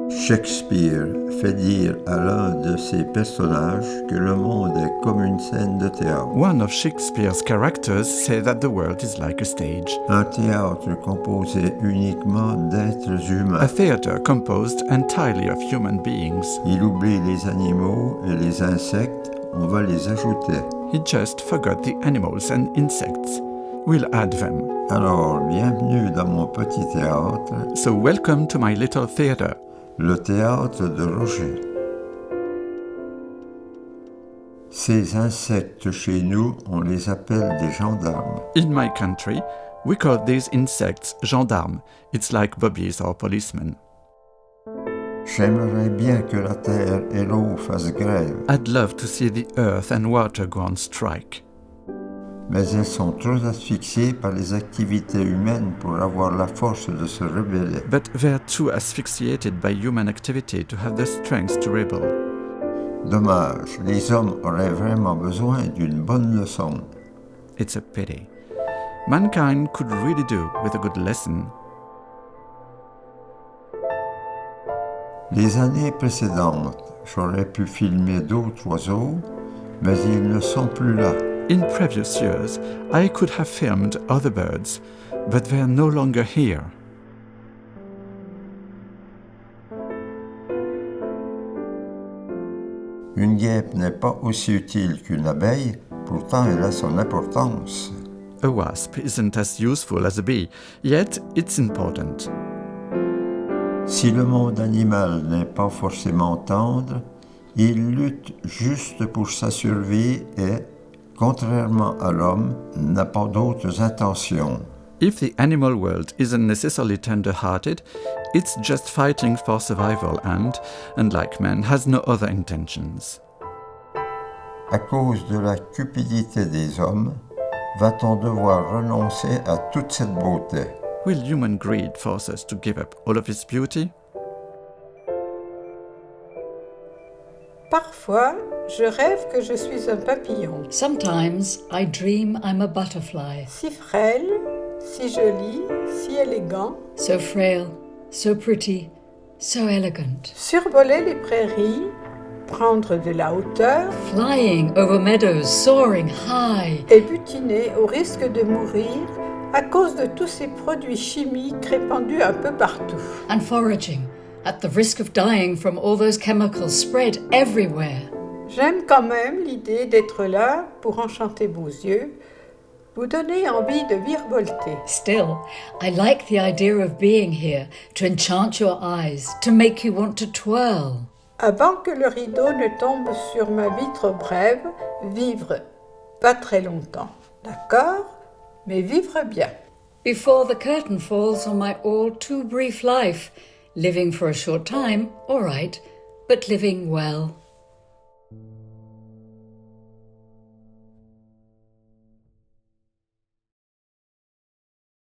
Shakespeare fait dire à l'un de ses personnages que le monde est comme une scène de théâtre. One of Shakespeare's characters says that the world is like a stage. Un théâtre composé uniquement d'êtres humains. A theatre composed entirely of human beings. Il oublie les animaux et les insectes, on va les ajouter. He just forgot the animals and insects. We'll add them. Alors, bienvenue dans mon petit théâtre. So welcome to my little theatre. Le théâtre de Roger. Ces insectes chez nous, on les appelle des gendarmes. In my country, we call these insects gendarmes. It's like bobbies or policemen. J'aimerais bien que la terre et l'eau fassent grève. I'd love to see the earth and water go on strike. Mais elles sont trop asphyxiées par les activités humaines pour avoir la force de se rebeller. But they're too asphyxiated by human activity to have the strength to rebel. Dommage, les hommes auraient vraiment besoin d'une bonne leçon. It's a pity. Mankind could really do with a good lesson. Les années précédentes, j'aurais pu filmer d'autres oiseaux, mais ils ne sont plus là. In previous years, I could have filmed other birds, but they are no longer here. Une guêpe n'est pas aussi utile qu'une abeille, pourtant elle a son importance. A wasp isn't as useful as a bee, yet it's important. Si le monde animal n'est pas forcément tendre, il lutte juste pour sa survie et, contrairement à l'homme, n'a pas d'autres intentions. If the animal world isn't necessarily tender-hearted, it's just fighting for survival and, unlike man, has no other intentions. À cause de la cupidité des hommes, va-t-on devoir renoncer à toute cette beauté? Will human greed force us to give up all of its beauty? Parfois, je rêve que je suis un papillon. Sometimes I dream I'm a butterfly. Si frêle, si joli, si élégant. So frail, so pretty, so elegant. Survoler les prairies, prendre de la hauteur. Flying over meadows, soaring high. Et butiner au risque de mourir à cause de tous ces produits chimiques répandus un peu partout. And foraging, at the risk of dying from all those chemicals spread everywhere. J'aime quand même l'idée d'être là pour enchanter vos yeux, vous donner envie de virevolter. Still, I like the idea of being here, to enchant your eyes, to make you want to twirl. Avant que le rideau ne tombe sur ma vitre brève, vivre pas très longtemps, d'accord? Mais vivre bien. Before the curtain falls on my all too brief life, living for a short time, all right, but living well.